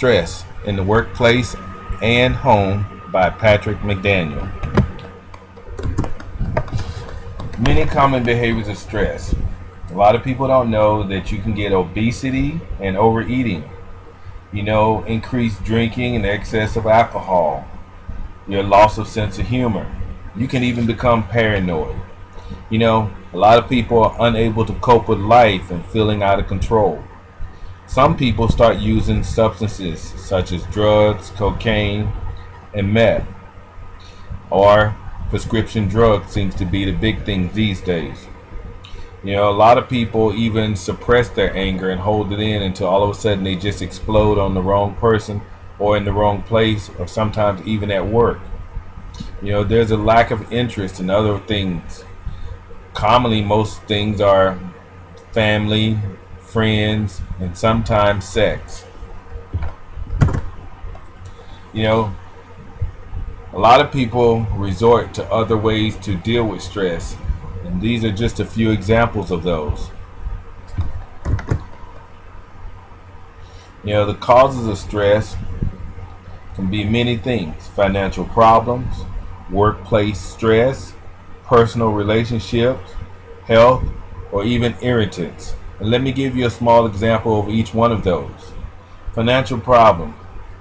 Stress in the Workplace and Home by Patrick McDaniel. Many common behaviors of stress. A lot of people don't know that you can get obesity and overeating. Increased drinking and excess of alcohol. Your loss of sense of humor. You can even become paranoid. A lot of people are unable to cope with life and feeling out of control. Some people start using substances such as drugs, cocaine, and meth, or prescription drugs seems to be the big thing these days. A lot of people even suppress their anger and hold it in until all of a sudden they just explode on the wrong person or in the wrong place or sometimes even at work. There's a lack of interest in other things. Commonly, most things are family, friends, and sometimes sex. A lot of people resort to other ways to deal with stress, and these are just a few examples of those. The causes of stress can be many things: financial problems, workplace stress, personal relationships, health, or even irritants. And let me give you a small example of each one of those. Financial problem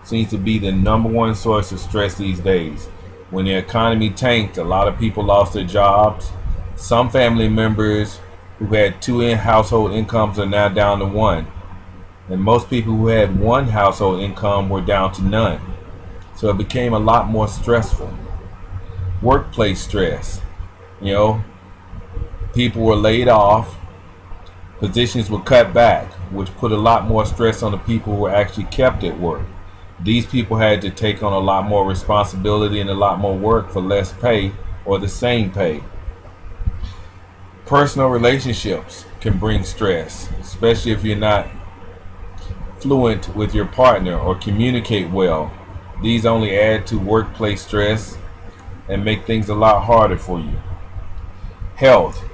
seems to be the number one source of stress these days. When the economy tanked, a lot of people lost their jobs. Some family members who had two household incomes are now down to one. And most people who had one household income were down to none. So it became a lot more stressful. Workplace stress. People were laid off. Positions were cut back, which put a lot more stress on the people who were actually kept at work. These people had to take on a lot more responsibility and a lot more work for less pay or the same pay. Personal relationships can bring stress, especially if you're not fluent with your partner or communicate well. These only add to workplace stress and make things a lot harder for you. Health.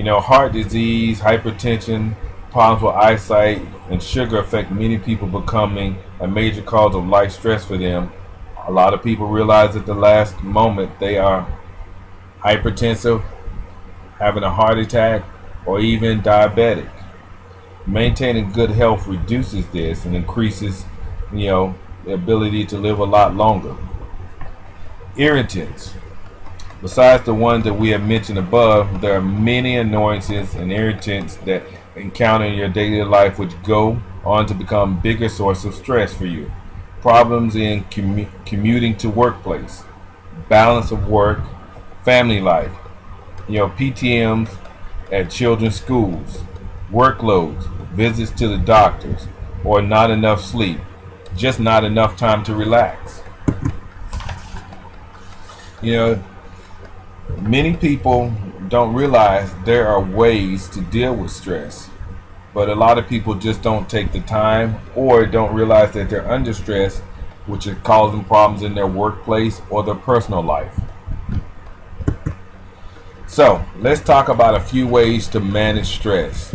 Heart disease, hypertension, problems with eyesight, and sugar affect many people, becoming a major cause of life stress for them. A lot of people realize at the last moment they are hypertensive, having a heart attack, or even diabetic. Maintaining good health reduces this and increases, the ability to live a lot longer. Irritants. Besides the ones that we have mentioned above, there are many annoyances and irritants that encounter in your daily life which go on to become bigger source of stress for you. Problems in commuting to workplace, balance of work, family life, PTMs at children's schools, workloads, visits to the doctors, or not enough sleep, just not enough time to relax. Many people don't realize there are ways to deal with stress, but a lot of people just don't take the time or don't realize that they're under stress, which is causing problems in their workplace or their personal life. So, let's talk about a few ways to manage stress.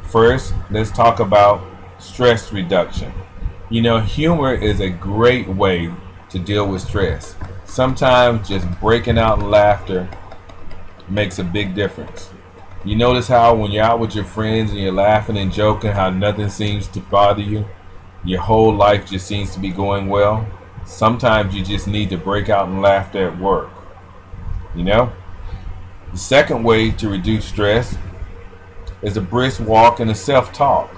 First, let's talk about stress reduction. Humor is a great way to deal with stress. Sometimes just breaking out in laughter makes a big difference. You notice how when you're out with your friends and you're laughing and joking, how nothing seems to bother you? Your whole life just seems to be going well. Sometimes you just need to break out in laughter at work. The second way to reduce stress is a brisk walk and a self-talk.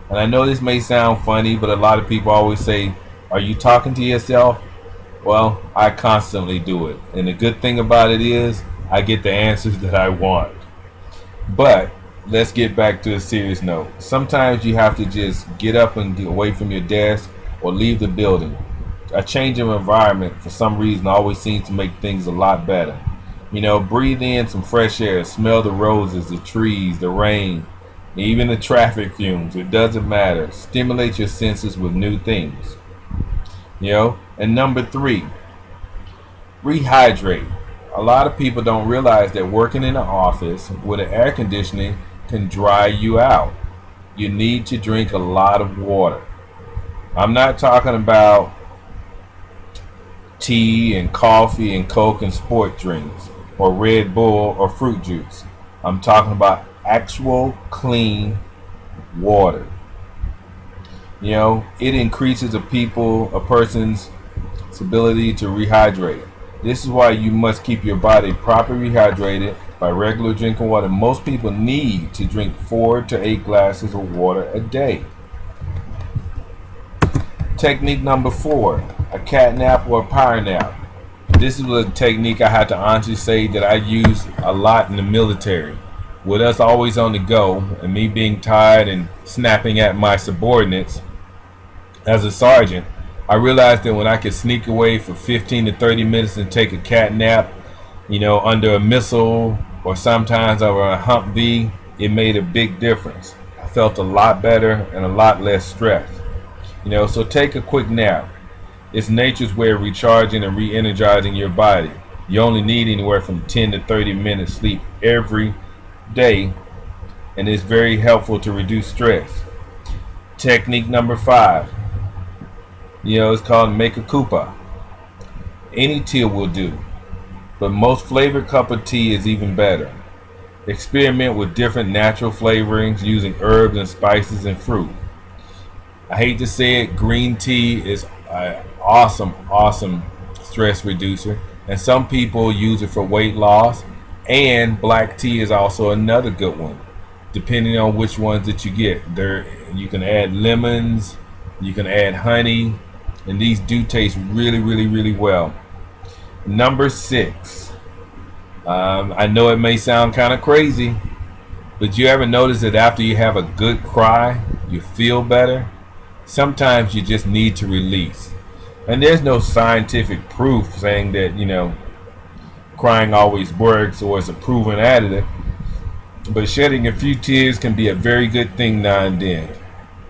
And I know this may sound funny, but a lot of people always say, "Are you talking to yourself?" Well, I constantly do it. And the good thing about it is I get the answers that I want. But let's get back to a serious note. Sometimes you have to just get up and get away from your desk or leave the building. A change of environment for some reason always seems to make things a lot better. Breathe in some fresh air, smell the roses, the trees, the rain, even the traffic fumes. It doesn't matter. Stimulate your senses with new things. And number 3, rehydrate. A lot of people don't realize that working in an office with an air conditioning can dry you out. You need to drink a lot of water. I'm not talking about tea and coffee and Coke and sport drinks or Red Bull or fruit juice. I'm talking about actual clean water. You know, it increases a person's ability to rehydrate. This is why you must keep your body properly rehydrated by regular drinking water. Most people need to drink 4 to 8 glasses of water a day. Technique number 4, a cat nap or a power nap. This is a technique I had to honestly say that I use a lot in the military. With us always on the go and me being tired and snapping at my subordinates as a sergeant, I realized that when I could sneak away for 15 to 30 minutes and take a cat nap, you know, under a missile or sometimes over a Humvee, it made a big difference. I felt a lot better and a lot less stressed. You know, so take a quick nap. It's nature's way of recharging and re-energizing your body. You only need anywhere from 10 to 30 minutes sleep every day, and it's very helpful to reduce stress. Technique number 5, you know, it's called make a kupa. Any tea will do, but most flavored cup of tea is even better. Experiment with different natural flavorings using herbs and spices and fruit. I hate to say it, green tea is an awesome stress reducer, and some people use it for weight loss, and black tea is also another good one, depending on which ones that you get. There, you can add lemons, you can add honey, and these do taste really well. Number 6, I know it may sound kind of crazy, but you ever notice that after you have a good cry, you feel better? Sometimes you just need to release. And there's no scientific proof saying that, you know, crying always works or is a proven additive. But shedding a few tears can be a very good thing now and then.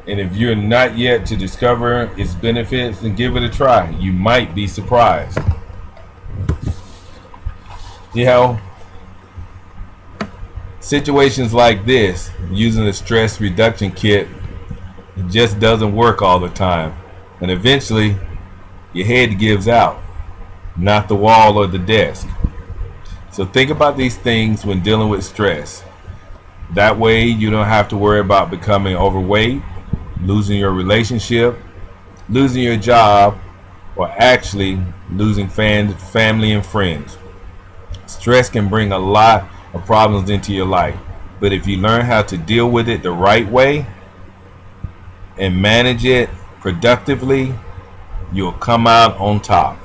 And if you're not yet to discover its benefits, then give it a try. You might be surprised. You know, situations like this, using a stress reduction kit, it just doesn't work all the time, and eventually your head gives out, not the wall or the desk. So think about these things when dealing with stress. That way you don't have to worry about becoming overweight, losing your relationship, losing your job, or actually losing family and friends. Stress can bring a lot of problems into your life, but if you learn how to deal with it the right way and manage it productively, you'll come out on top.